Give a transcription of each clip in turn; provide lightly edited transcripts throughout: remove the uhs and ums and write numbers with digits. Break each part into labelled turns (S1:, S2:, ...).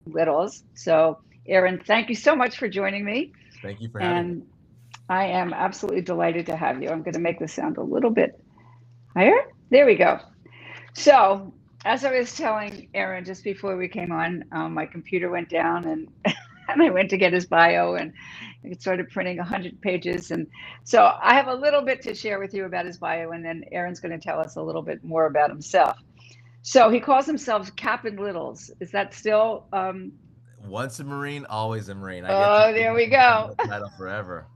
S1: littles. So, Aaron, thank you so much for joining me.
S2: Thank you for having me.
S1: And I am absolutely delighted to have you. I'm going to make this sound a little bit higher. There we go. So, as I was telling Aaron just before we came on, my computer went down and and I went to get his bio and it started printing 100 pages. And so I have a little bit to share with you about his bio, and then Aaron's going to tell us a little bit more about himself. So he calls himself Captain Littles. Is that still?
S2: Once a Marine, always a Marine. I get to
S1: Oh,
S2: use
S1: there we go.
S2: that title forever.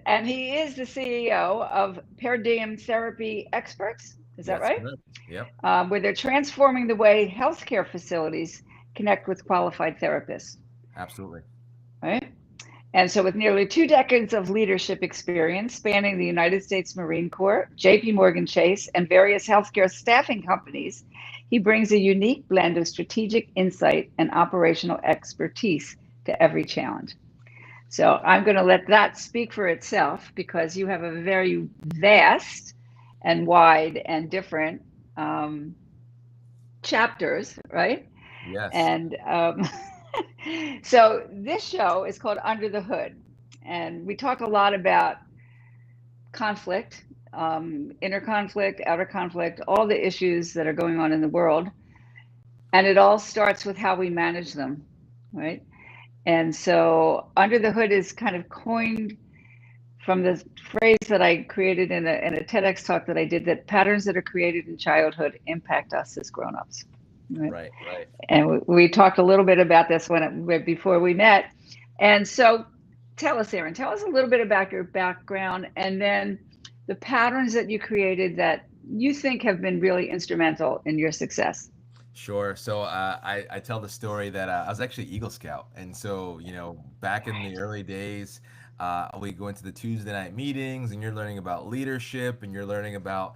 S1: And he is the CEO of Per Diem Therapy Experts. Is that
S2: That's
S1: right?
S2: correct. Yep,
S1: Where they're transforming the way healthcare facilities connect with qualified therapists,
S2: absolutely.
S1: right? And so, with nearly 2 decades of leadership experience spanning the United States Marine Corps, JP Morgan Chase, and various healthcare staffing companies, he brings a unique blend of strategic insight and operational expertise to every challenge. So, I'm going to let that speak for itself because you have a very vast and wide and different um, chapters, right?
S2: Yes.
S1: And so this show is called Under the Hood. And we talk a lot about conflict, inner conflict, outer conflict, all the issues that are going on in the world. And it all starts with how we manage them, right? And so Under the Hood is kind of coined from the phrase that I created in a TEDx talk that I did, that patterns that are created in childhood impact us as grown-ups. Right?
S2: Right, right.
S1: And we talked a little bit about this before we met. And so, tell us, Aaron, tell us a little bit about your background, and then the patterns that you created that you think have been really instrumental in your success.
S2: Sure. So I tell the story that I was actually Eagle Scout. And so, back in the early days, we go into the Tuesday night meetings and you're learning about leadership and you're learning about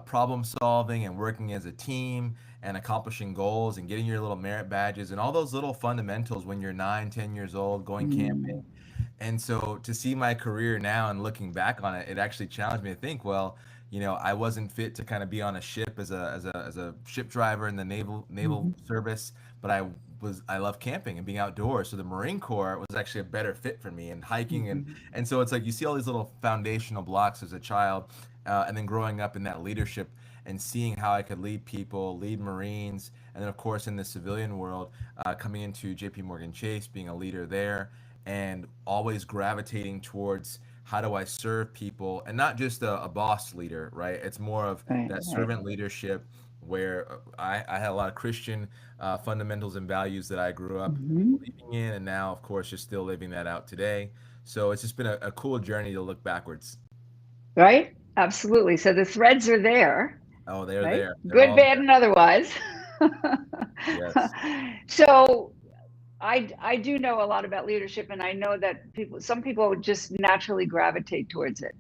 S2: problem solving and working as a team and accomplishing goals and getting your little merit badges and all those little fundamentals when you're 9, 10 years old, going camping.
S1: Mm,
S2: And so to see my career now and looking back on it, it actually challenged me to think, well, I wasn't fit to kind of be on a ship as a ship driver in the naval
S1: mhm,
S2: service, but I love camping and being outdoors. So the Marine Corps was actually a better fit for me and hiking
S1: mhm,
S2: and so it's like you see all these little foundational blocks as a child, and then growing up in that leadership and seeing how I could lead people, lead Marines, and then of course in the civilian world, coming into J.P. Morgan Chase, being a leader there, and always gravitating towards how do I serve people and not just a boss leader, right? It's more of
S1: right,
S2: that
S1: right.
S2: servant leadership where I had a lot of Christian fundamentals and values that I grew up
S1: Mhm.
S2: believing in, and now, of course, just still living that out today. So it's just been a cool journey to look backwards.
S1: Right? Absolutely. So the threads are there,
S2: Oh, they're
S1: right?
S2: there. They're
S1: Good,
S2: all
S1: bad,
S2: there.
S1: and otherwise.
S2: Yes.
S1: So I do know a lot about leadership, and I know that some people just naturally gravitate towards it,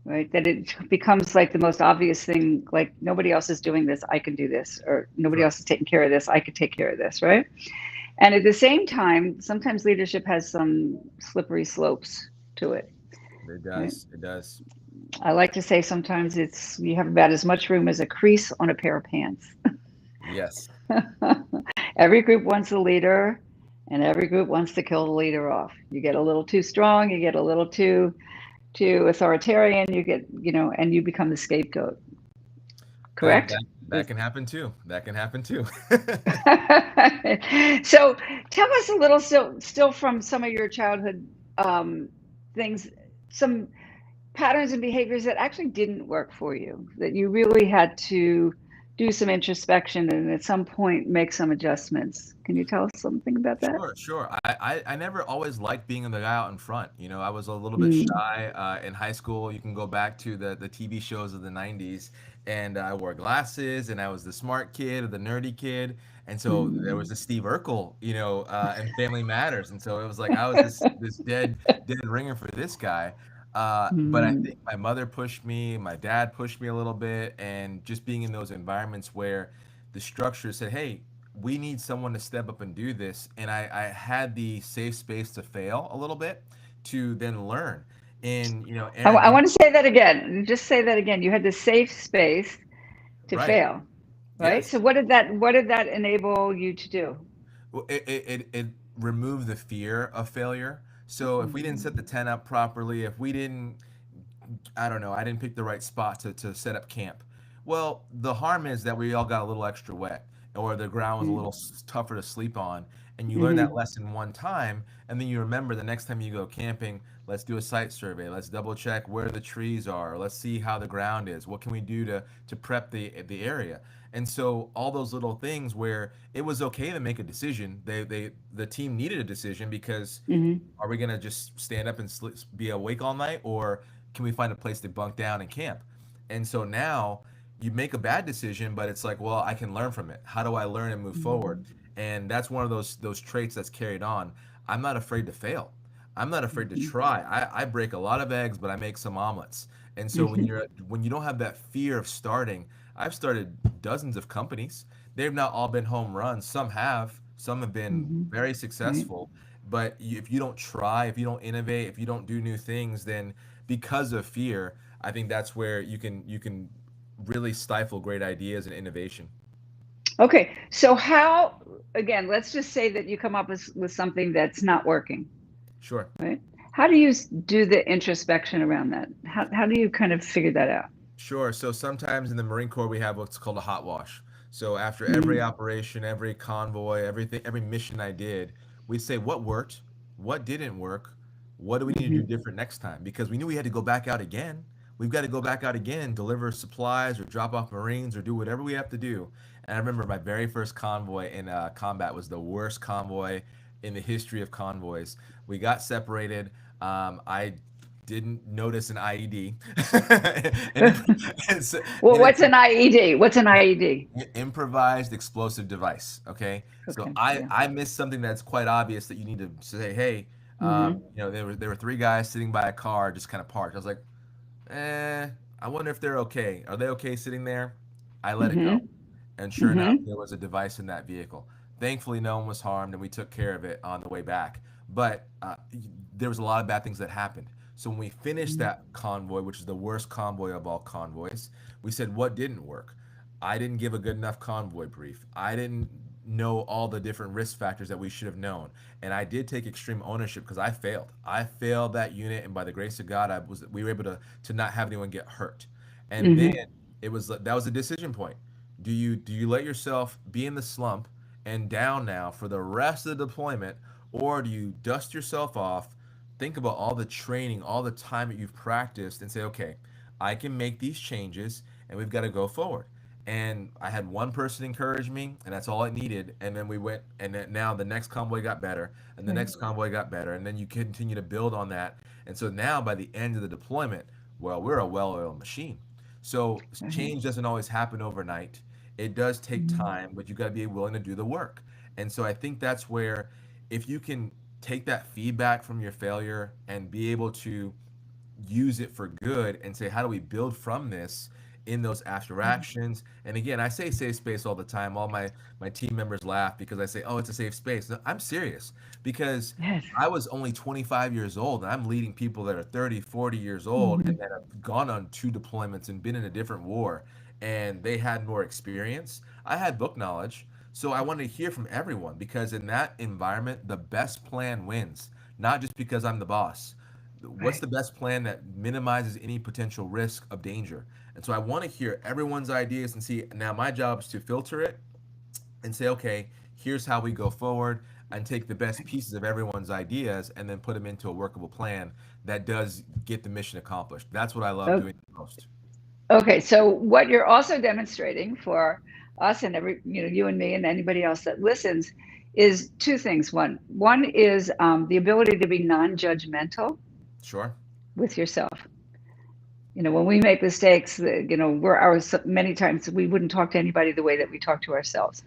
S1: right? That it becomes like the most obvious thing, like nobody else is doing this, I can do this, or nobody
S2: Correct.
S1: else is taking care of this, I could take care of this, right? And at the same time, sometimes leadership has some slippery slopes to it,
S2: It
S1: right?
S2: does. It does.
S1: I like to say sometimes it's you have about as much room as a crease on a pair of pants.
S2: Yes.
S1: Every group wants a leader, and every group wants to kill the leader off. You get a little too strong, you get a little too authoritarian, and you become the scapegoat.
S2: And
S1: Correct?
S2: that can happen too. That can happen too.
S1: So tell us a little, still from some of your childhood um, things, some patterns and behaviors that actually didn't work for you, that you really had to do some introspection and at some point make some adjustments. Can you tell us something about that?
S2: Sure, sure. I never always liked being the guy out in front. I was a little bit
S1: Mm,
S2: shy in high school. You can go back to the TV shows of the 90s, and I wore glasses, and I was the smart kid or the nerdy kid. And so there was
S1: mm.
S2: a Steve Urkel, and Family Matters. And so it was like I was this dead ringer for this guy. But I
S1: Mm,
S2: think my mother pushed me, my dad pushed me a little bit, and just being in those environments where the structure said, "Hey, we need someone to step up and do this." And I had the safe space to fail a little bit to then learn. And, Aaron,
S1: I want to say that again. Just say that again. You had the safe space to
S2: right.
S1: fail, right? So
S2: Yes.
S1: what did that enable you to do?
S2: Well, it removed the fear of failure. So if we didn't set the tent up properly, if we didn't, I don't know, I didn't pick the right spot to set up camp. Well, the harm is that we all got a little extra wet, or the ground was a little tougher to sleep on, and you learn that
S1: Mm-hmm.
S2: lesson one time, and then you remember the next time you go camping, let's do a site survey, let's double check where the trees are, let's see how the ground is, what can we do to prep the area. And so all those little things where it was okay to make a decision, the team needed a decision because
S1: Mm-hmm.
S2: are we gonna just stand up and be awake all night, or can we find a place to bunk down and camp? And so now you make a bad decision, but it's like, well, I can learn from it. How do I learn and move forward? And that's one of those traits that's carried on. I'm not afraid to fail. I'm not afraid to
S1: Mm-hmm.
S2: try. I break a lot of eggs, but I make some omelets. And so
S1: Mm-hmm.
S2: when you don't have that fear of starting, I've started dozens of companies. They've not all been home runs. Some have. Some have been
S1: Mm-hmm.
S2: very
S1: Right.
S2: successful. But if you don't try, if you don't innovate, if you don't do new things, then because of fear, I think that's where you can really stifle great ideas and innovation.
S1: Okay. So how, again, let's just say that you come up with something that's not working,
S2: Sure.
S1: right? How do you do the introspection around that? How do you kind of figure that out?
S2: Sure. So sometimes in the Marine Corps, we have what's called a hot wash. So after every
S1: Mm-hmm.
S2: operation, every convoy, everything, every mission I did, we'd say what worked, what didn't work, what do we need to do
S1: Mm-hmm.
S2: different next time? Because we knew we had to go back out again. We've got to go back out again, deliver supplies or drop off Marines or do whatever we have to do. And I remember my very first convoy in combat was the worst convoy in the history of convoys. We got separated. I didn't notice an IED, and it's,
S1: Well,
S2: and
S1: what's
S2: it's
S1: an IED? What's an IED?
S2: improvised explosive device. Okay, so
S1: Okay.
S2: I
S1: Yeah.
S2: I missed something that's quite obvious that you need to say, hey,
S1: Mm-hmm.
S2: there were three guys sitting by a car just kind of parked. I was like, I wonder if they're okay. Are they okay sitting there? I let it go,
S1: Mm-hmm.
S2: and sure enough,
S1: Mm-hmm.
S2: there was a device in that vehicle. Thankfully, no one was harmed, and we took care of it on the way back. But there was a lot of bad things that happened. So when we finished that convoy, which is the worst convoy of all convoys, we said what didn't work. I didn't give a good enough convoy brief. I didn't know all the different risk factors that we should have known. And I did take extreme ownership because I failed. I failed that unit, and by the grace of God, we were able to not have anyone get hurt. And then
S1: Mm-hmm.
S2: it was that was a decision point. Do you let yourself be in the slump and down now for the rest of the deployment, or do you dust yourself off, think about all the training, all the time that you've practiced, and say, okay, I can make these changes, and we've got to go forward. And I had one person encourage me, and that's all I needed. And then we went, and then now the next convoy got better, and the
S1: Right.
S2: next convoy got better, and then you continue to build on that. And so now by the end of the deployment, well, we're a well-oiled machine. So
S1: Right.
S2: change doesn't always happen overnight. It does take
S1: Mm-hmm.
S2: time, but you got to be willing to do the work. And so I think that's where, if you can take that feedback from your failure and be able to use it for good and say, how do we build from this in those after actions? And again, I say safe space all the time. All my team members laugh because I say, oh, it's a safe space. No, I'm serious, because
S1: Yes.
S2: I was only 25 years old and I'm leading people that are 30, 40 years old
S1: Mm-hmm.
S2: and that have gone on two deployments and been in a different war, and they had more experience. I had book knowledge. So I want to hear from everyone, because in that environment, the best plan wins, not just because I'm the boss. What's
S1: Right.
S2: the best plan that minimizes any potential risk of danger? And so I want to hear everyone's ideas and see. Now my job is to filter it and say, okay, here's how we go forward, and take the best pieces of everyone's ideas and then put them into a workable plan that does get the mission accomplished. That's what I love
S1: Oh,
S2: doing the most.
S1: okay. So what you're also demonstrating for us and every, you and me and anybody else that listens is two things. One is the ability to be non-judgmental
S2: Sure.
S1: with yourself. When we make mistakes, many times we wouldn't talk to anybody the way that we talk to ourselves.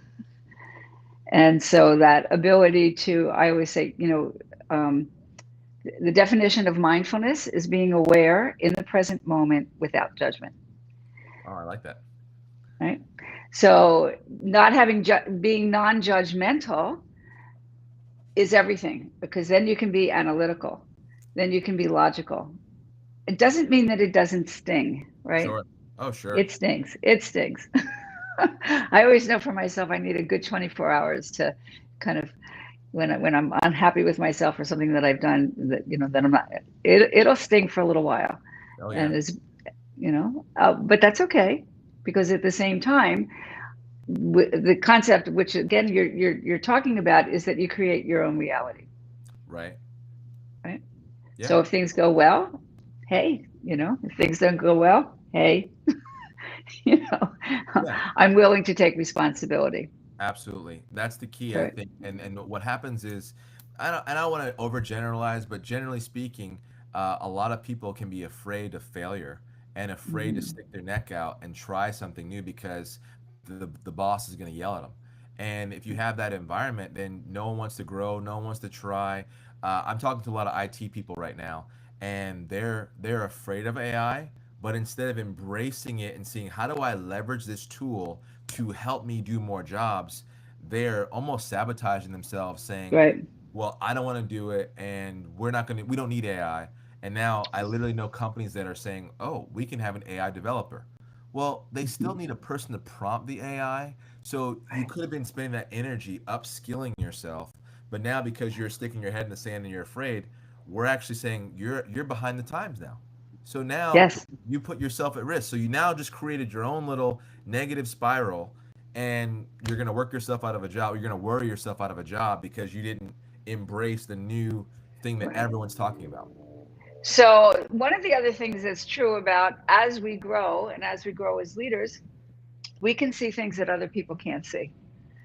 S1: And so that ability to, I always say, the definition of mindfulness is being aware in the present moment without judgment,
S2: Oh, I like that.
S1: right? So not having being non-judgmental is everything, because then you can be analytical, then you can be logical. It doesn't mean that it doesn't sting, right?
S2: Sure. Oh, sure.
S1: It stings. It stings. I always know for myself I need a good 24 hours to kind of when I'm unhappy with myself or something that I've done that, that I'm not, it'll sting for a little while.
S2: Oh yeah.
S1: And but that's okay, because at the same time, the concept, which again you're talking about, is that you create your own reality,
S2: Right.
S1: right?
S2: Yeah.
S1: So if things go well, hey, if things don't go well, hey,
S2: Yeah.
S1: I'm willing to take responsibility.
S2: Absolutely. That's the key, I
S1: Right.
S2: think. And what happens is, I don't want to overgeneralize, but generally speaking, a lot of people can be afraid of failure and afraid to
S1: Mhm.
S2: stick their neck out and try something new because the boss is going to yell at them. And if you have that environment, then no one wants to grow, no one wants to try. I'm talking to a lot of IT people right now, and they're afraid of AI, but instead of embracing it and seeing how do I leverage this tool to help me do more jobs, they're almost sabotaging themselves, saying,
S1: Right.
S2: well, I don't want to do it, and we don't need AI. And now I literally know companies that are saying, oh, we can have an AI developer. Well, they still
S1: Mhm.
S2: need a person to prompt the AI. So you
S1: Right.
S2: could have been spending that energy upskilling yourself, but now because you're sticking your head in the sand and you're afraid, we're actually saying you're behind the times now. So now
S1: Yes.
S2: you put yourself at risk. So you now just created your own little negative spiral, and you're going to work yourself out of a job. You're going to worry yourself out of a job because you didn't embrace the new thing that
S1: Right.
S2: everyone's talking about.
S1: So one of the other things that's true about, as we grow and as we grow as leaders, we can see things that other people can't see.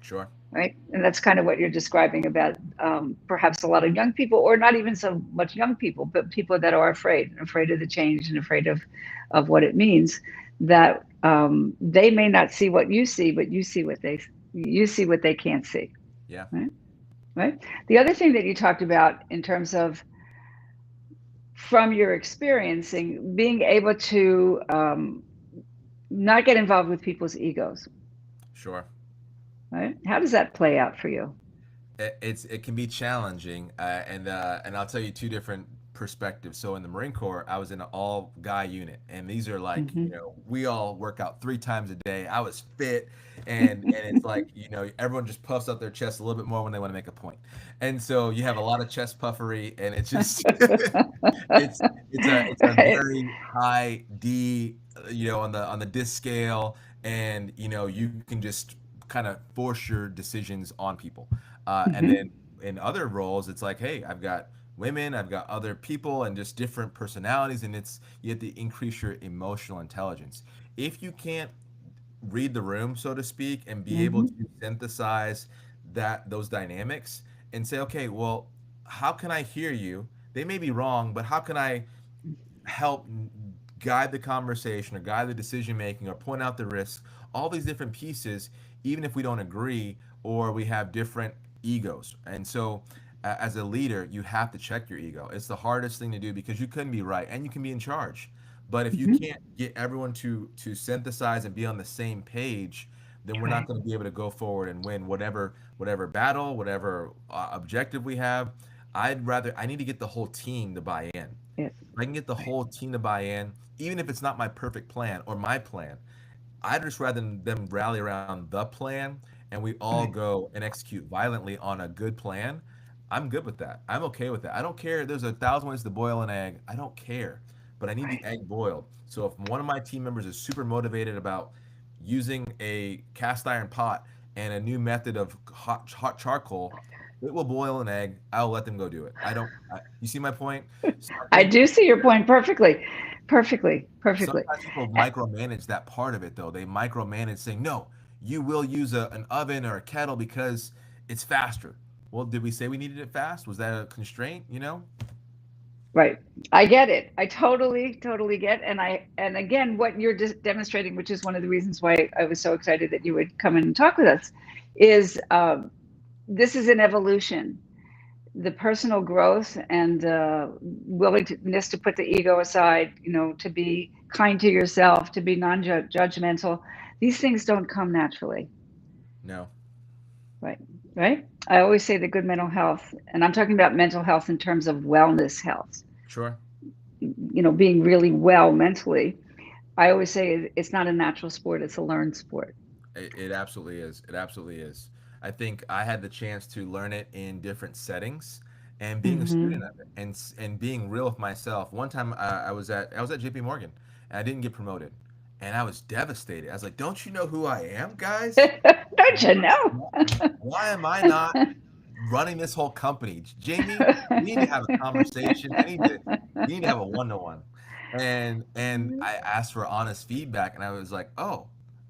S2: Sure.
S1: Right. And that's kind of what you're describing about, perhaps a lot of young people, or not even so much young people, but people that are afraid of the change and afraid of what it means, that they may not see what you see, but you see what they can't see.
S2: Yeah.
S1: Right. Right. The other thing that you talked about in terms of, from your experiencing, being able to not get involved with people's egos.
S2: Sure.
S1: Right. How does that play out for you?
S2: It can be challenging, and I'll tell you two different perspectives. So in the Marine Corps, I was in an all guy unit, and these are like,
S1: Hmm.
S2: we all work out 3 times a day. I was fit, and it's like, everyone just puffs up their chest a little bit more when they want to make a point, and so you have a lot of chest puffery, and it's just it's a
S1: Right.
S2: very high D, on the disc scale, and you can just kind of force your decisions on people. And
S1: Hmm.
S2: then in other roles, it's like, hey, I've got women, I've got other people, and just different personalities, and you have to increase your emotional intelligence. If you can't read the room, so to speak, and be able
S1: Hmm.
S2: to synthesize those dynamics and say, okay, well, how can I hear you? They may be wrong, but how can I help guide the conversation or guide the decision making or point out the risks, all these different pieces, even if we don't agree or we have different egos. And so, as a leader, you have to check your ego. It's the hardest thing to do because you couldn't be right and you can be in charge. But if you
S1: Hmm.
S2: can't get everyone to synthesize and be on the same page, then we're not
S1: Right.
S2: going to be able to go forward and win whatever battle, whatever objective we have. I need to get the whole team to buy in.
S1: Yes.
S2: If I can get the
S1: Right.
S2: whole team to buy in, even if it's not my perfect plan or my plan, I'd just rather them rally around the plan and we all
S1: Right.
S2: go and execute violently on a good plan. I'm good with that. I'm okay with that. I don't care. There's 1,000 ways to boil an egg. I don't care. But I need the
S1: Right.
S2: egg boiled. So if one of my team members is super motivated about using a cast iron pot and a new method of hot charcoal, it will boil an egg. I'll let them go do it. I don't. You see my point? So I
S1: I
S2: think
S1: do see your point perfectly. Perfectly. Perfectly.
S2: sometimes people micromanage that part of it, though. They micromanage saying, no, you will use an oven or a kettle because it's faster. Well, did we say we needed it fast? Was that a constraint?
S1: Right. I get it. I totally get. And again, what you're just demonstrating, which is one of the reasons why I was so excited that you would come in and talk with us, is this is an evolution. The personal growth and willingness to put the ego aside, to be kind to yourself, to be non-judgmental. These things don't come naturally.
S2: No.
S1: Right. Right. I always say that good mental health, and I'm talking about mental health in terms of wellness health,
S2: Sure.
S1: being really well mentally. I always say it's not a natural sport, it's a learned sport.
S2: It absolutely is. It absolutely is. I think I had the chance to learn it in different settings and being a student
S1: Hmm.
S2: of it and being real with myself. One time I was at JP Morgan and I didn't get promoted. And I was devastated. I was like, "Don't you know who I am, guys?
S1: Don't you know?
S2: Why am I not running this whole company? Jamie, we need to have a conversation. We need to have a one-to-one." And I asked for honest feedback and I was like, "Oh,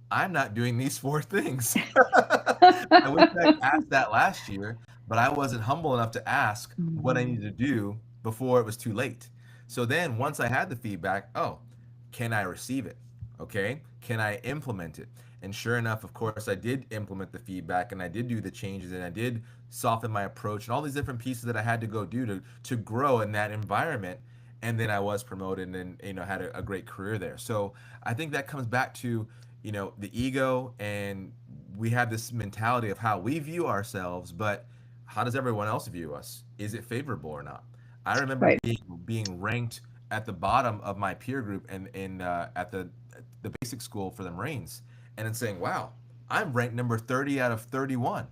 S2: I'm not doing these four things." I wish I'd asked that last year, but I wasn't humble enough to ask what I needed to
S1: Mhm.
S2: do before it was too late. So then once I had the feedback, oh, can I receive it? Okay. Can I implement it? And sure enough, of course, I did implement the feedback and I did do the changes and I did soften my approach and all these different pieces that I had to go do to grow in that environment. And then I was promoted and had a great career there. So I think that comes back to the ego, and we have this mentality of how we view ourselves, but how does everyone else view us? Is it favorable or not? I remember
S1: Right.
S2: being ranked at the bottom of my peer group and in at the basic school for the Marines, and then saying, "Wow, I'm ranked number 30 out of 31."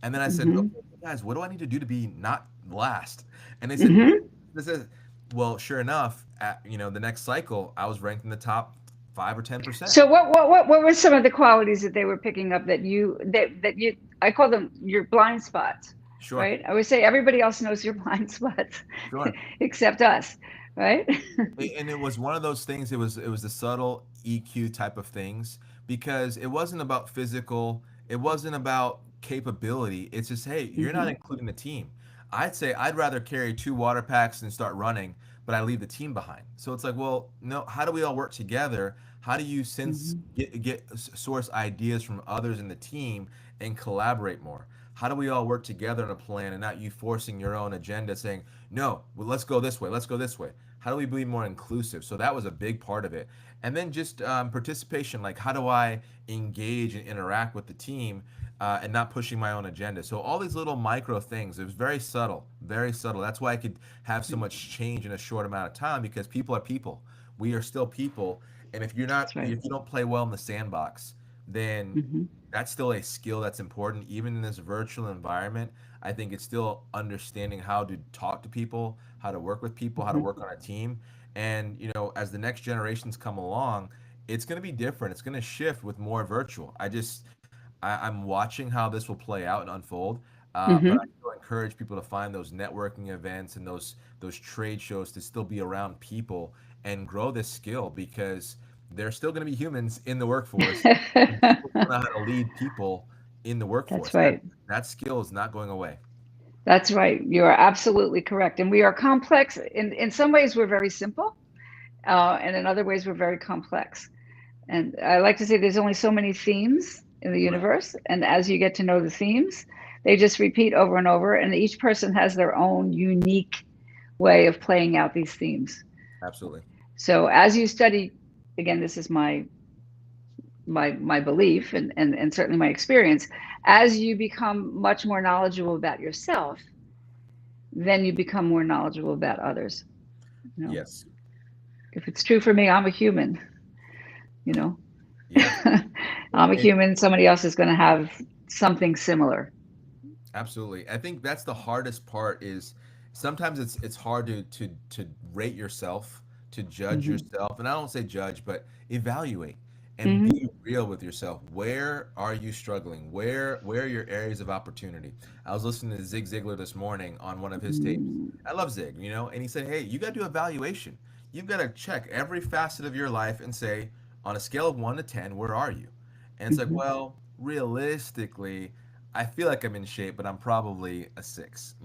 S2: And then I said,
S1: Hmm.
S2: "Okay, guys, what do I need to do to be not last?" And they said,
S1: Hmm.
S2: "This is." Well, sure enough, at the next cycle, I was ranked in the top 5 or 10%.
S1: So what were some of the qualities that they were picking up that you I call them your blind spots,
S2: Sure,
S1: right? I always say everybody else knows your blind spots
S2: sure.
S1: except us, right?
S2: And it was one of those things. It was the subtle EQ type of things because it wasn't about physical. It wasn't about capability. It's just, hey, you're not
S1: Hmm.
S2: including the team. I'd say I'd rather carry 2 water packs and start running, but I leave the team behind. So it's like, well, no. How do we all work together? How do you sense
S1: Hmm.
S2: get source ideas from others in the team and collaborate more? How do we all work together on a plan and not you forcing your own agenda, saying, no, well, let's go this way, let's go this way? How do we be more inclusive? So that was a big part of it. And then just participation, like how do I engage and interact with the team and not pushing my own agenda? So all these little micro things, it was very subtle, very subtle. That's why I could have so much change in a short amount of time because people are people. We are still people. And
S1: That's right.
S2: if you don't play well in the sandbox, then
S1: Hmm.
S2: that's still a skill that's important even in this virtual environment. I think it's still understanding how to talk to people, how to work with people, how to
S1: Hmm.
S2: work on a team. And as the next generations come along, it's going to be different. It's going to shift with more virtual. I'm watching how this will play out and unfold. But I
S1: Hmm.
S2: still encourage people to find those networking events and those trade shows to still be around people and grow this skill because there's still going to be humans in the workforce and people don't know how to lead people in the
S1: That's
S2: workforce.
S1: right.
S2: That skill is not going away.
S1: That's right. You are absolutely correct. And we are complex. In some ways, we're very simple, and in other ways, we're very complex. And I like to say there's only so many themes in the
S2: Right.
S1: universe. And as you get to know the themes, they just repeat over and over. And each person has their own unique way of playing out these themes.
S2: Absolutely.
S1: So as you study, again, this is my belief and certainly my experience, as you become much more knowledgeable about yourself, then you become more knowledgeable about others. You know,
S2: Yes.
S1: if it's true for me, I'm a human, you know.
S2: Yeah.
S1: I'm a
S2: It,
S1: human, somebody else is going to have something similar.
S2: absolutely. I think that's the hardest part is sometimes it's hard to rate yourself, to judge
S1: Hmm.
S2: yourself, and I don't say judge, but evaluate and
S1: Hmm.
S2: be real with yourself. Where are you struggling? Where are your areas of opportunity? I was listening to Zig Ziglar this morning on one of his tapes. I love Zig, and he said, "Hey, you got to do evaluation. You've got to check every facet of your life and say, on a scale of 1 to 10, where are you?" And it's like,
S1: Hmm.
S2: well, realistically, I feel like I'm in shape, but I'm probably a 6.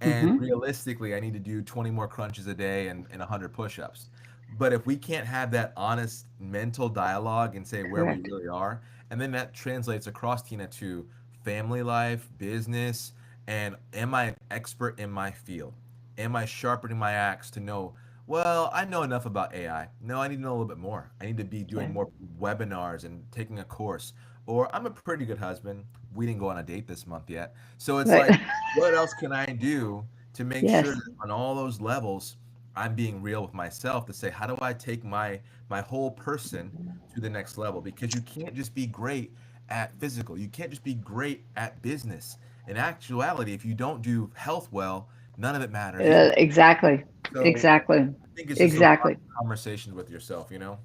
S2: And
S1: Hmm.
S2: realistically, I need to do 20 more crunches a day and 100 push-ups. But if we can't have that honest mental dialogue and say where we
S1: Correct.
S2: really are, and then that translates across, Tina, to family life, business, and am I an expert in my field? Am I sharpening my axe to know, well, I know enough about AI. No, I need to know a little bit more. I need to be doing
S1: Right.
S2: more webinars and taking a course. Or I'm a pretty good husband. We didn't go on a date this month yet. So it's
S1: Right.
S2: like, what else can I do to make sure
S1: Yes.
S2: that on all those levels, I'm being real with myself to say, how do I take my whole person to the next level? Because you can't just be great at physical. You can't just be great at business. In actuality, if you don't do health well, none of it matters either.
S1: Exactly.
S2: So
S1: Exactly.
S2: I think it's just those
S1: Exactly.
S2: conversations with yourself, you know?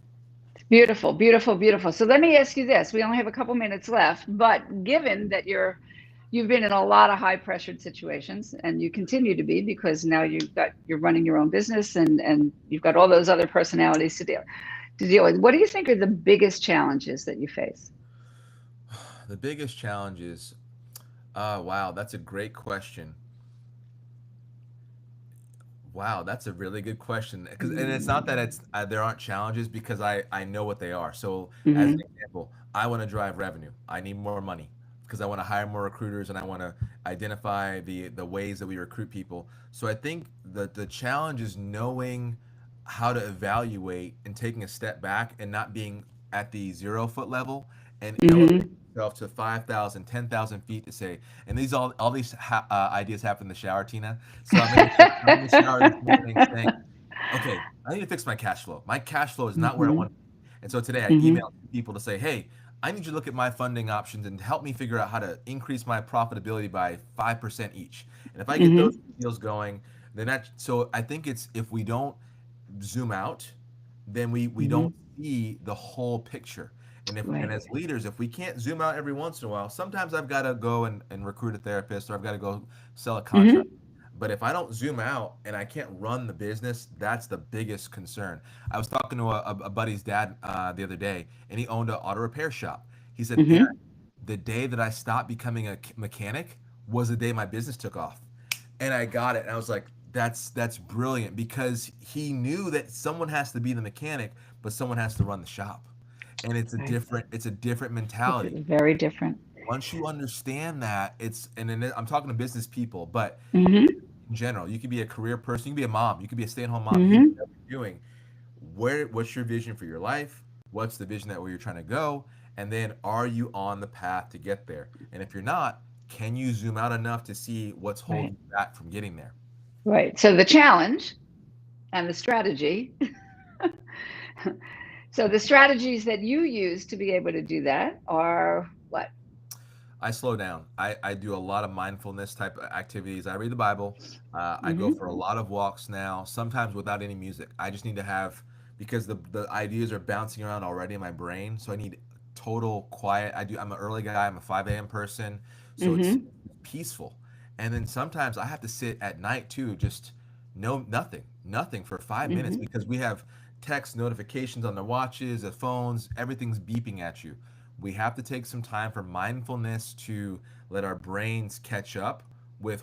S1: Beautiful, beautiful, beautiful. So let me ask you this. We only have a couple minutes left, but given that you've been in a lot of high pressured situations and you continue to be because now you're running your own business and you've got all those other personalities to deal with. What do you think are the biggest challenges that you face?
S2: The biggest challenges, wow, that's a great question. Wow, that's a really good question. Because and it's not that it's there aren't challenges because I know what they are. So as an
S1: Mm-hmm.
S2: example, I want to drive revenue. I need more money because I want to hire more recruiters and I want to identify the ways that we recruit people. So I think the challenge is knowing how to evaluate and taking a step back and not being at the 0 foot level and elevating
S1: Mm-hmm.
S2: yourself to 5,000, 10,000 feet to say, and these all these ideas happen in the shower, Tina. So I'm in the shower this morning saying, okay, I need to fix my cash flow. My cash flow is not where I
S1: Mm-hmm.
S2: want it to be. And so today I
S1: Mm-hmm.
S2: emailed people to say, hey, I need you to look at my funding options and help me figure out how to increase my profitability by 5% each. And if I get those
S1: Mm-hmm.
S2: deals going, then so I think it's if we don't zoom out, then we
S1: Mm-hmm.
S2: don't see the whole picture. And
S1: Right.
S2: as leaders, if we can't zoom out every once in a while, sometimes I've got to go and recruit a therapist or I've got to go sell a contract.
S1: Mm-hmm.
S2: But if I don't zoom out and I can't run the business, that's the biggest concern. I was talking to a buddy's dad the other day, and he owned an auto repair shop. He said, Aaron,
S1: Mm-hmm.
S2: the day that I stopped becoming a mechanic was the day my business took off. And I got it. And I was like, that's brilliant because he knew that someone has to be the mechanic, but someone has to run the shop. And
S1: Right.
S2: it's a different
S1: It's
S2: mentality.
S1: very different.
S2: Once you understand that, and then I'm talking to business people, but
S1: Mm-hmm.
S2: in general, you could be a career person, you can be a mom, you could be a stay-at-home mom, you can do
S1: Mm-hmm.
S2: whatever you're doing. What's your vision for your life? What's the vision that where you're trying to go? And then are you on the path to get there? And if you're not, can you zoom out enough to see what's
S1: Right.
S2: holding you back from getting there?
S1: Right. So the challenge and the strategy. So the strategies that you use to be able to do that are what?
S2: I slow down. I do a lot of mindfulness type of activities. I read the Bible. I go
S1: Mm-hmm.
S2: for a lot of walks now, sometimes without any music. I just need to have, because the ideas are bouncing around already in my brain. So I need total quiet. I'm an early guy. I'm a 5 a.m. person. So it's
S1: Mm-hmm.
S2: peaceful. And then sometimes I have to sit at night too, just nothing for 5 minutes
S1: Mm-hmm.
S2: because we have text notifications on the watches, the phones, everything's beeping at you. We have to take some time for mindfulness to let our brains catch up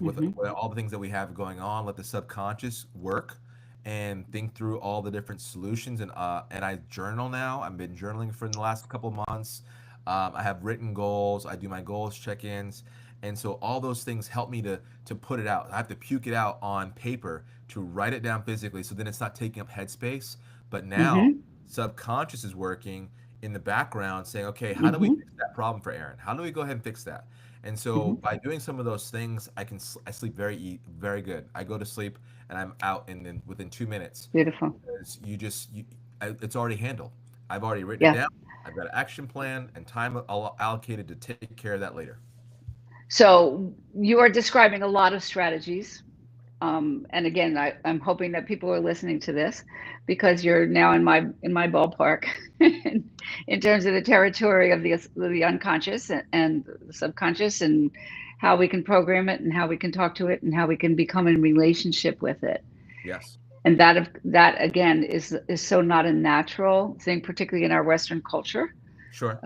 S1: Mm-hmm.
S2: with all the things that we have going on. Let the subconscious work and think through all the different solutions. And I journal now. I've been journaling for the last couple months. I have written goals. I do my goals check-ins, and so all those things help me to put it out. I have to puke it out on paper to write it down physically, so then it's not taking up headspace. But now
S1: Mm-hmm.
S2: subconscious is working in the background saying, okay, how do we
S1: Mm-hmm.
S2: fix that problem for Aaron? How do we go ahead and fix that? And so
S1: Mm-hmm.
S2: by doing some of those things, I sleep very good. I go to sleep and I'm out in then within 2 minutes
S1: Beautiful.
S2: because it's already handled. I've already written it
S1: Yeah.
S2: down. I've got an action plan and time allocated to take care of that later.
S1: So you are describing a lot of strategies. And again, I'm hoping that people are listening to this because you're now in my ballpark in terms of the territory of the unconscious and the subconscious and how we can program it and how we can talk to it and how we can become in relationship with it.
S2: Yes,
S1: And that again is so not a natural thing, particularly in our Western culture.
S2: sure.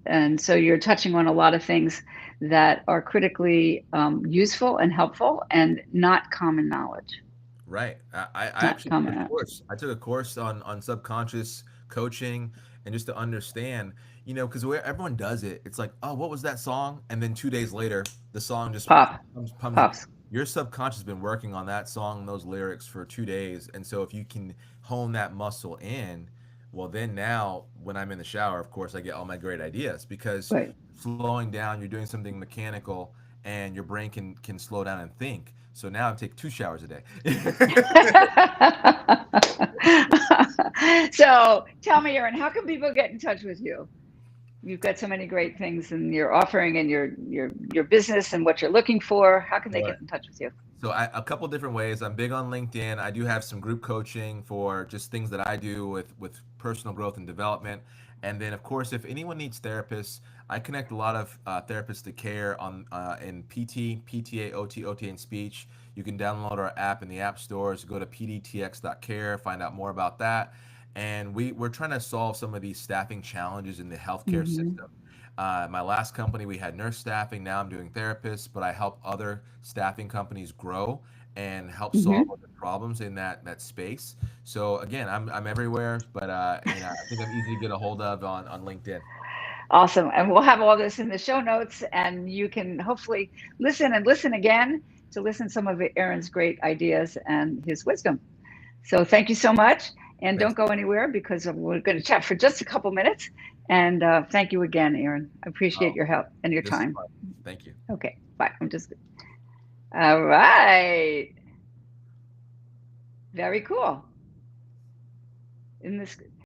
S1: And so you're touching on a lot of things that are critically useful and helpful and not common knowledge.
S2: Right. I
S1: Not
S2: actually took a
S1: common knowledge.
S2: course. I took a course on subconscious coaching and just to understand, because where everyone does it, it's like, oh, what was that song? And then 2 days later, the song just
S1: Pop,
S2: comes.
S1: pops.
S2: Your subconscious has been working on that song, those lyrics for 2 days, and so if you can hone that muscle in, well, then now when I'm in the shower, of course, I get all my great ideas because
S1: Right.
S2: slowing down, you're doing something mechanical, and your brain can slow down and think. So now I take 2 showers a day.
S1: So tell me, Erin, how can people get in touch with you? You've got so many great things in your offering and your business and what you're looking for. How can they
S2: Right.
S1: get in touch with you?
S2: So a couple different ways. I'm big on LinkedIn. I do have some group coaching for just things that I do with personal growth and development. And then, of course, if anyone needs therapists, I connect a lot of therapists to care on in PT, PTA, OT, OT, and speech. You can download our app in the app stores. Go to pdtx.care, find out more about that. And we're trying to solve some of these staffing challenges in the healthcare
S1: Mm-hmm.
S2: system. My last company, we had nurse staffing. Now I'm doing therapists, but I help other staffing companies grow and help solve
S1: Mm-hmm.
S2: other problems in that space. So again, I'm everywhere, but I think I'm easy to get a hold of on LinkedIn.
S1: Awesome. And we'll have all this in the show notes, and you can hopefully listen and listen again to listen some of Aaron's great ideas and his wisdom. So thank you so much. And don't
S2: Thanks.
S1: go anywhere because we're going to chat for just a couple minutes. And thank you again, Aaron. I appreciate
S2: Oh,
S1: your help and your
S2: this is
S1: time.
S2: fun. Thank you.
S1: Okay, bye. All right. Very cool. In this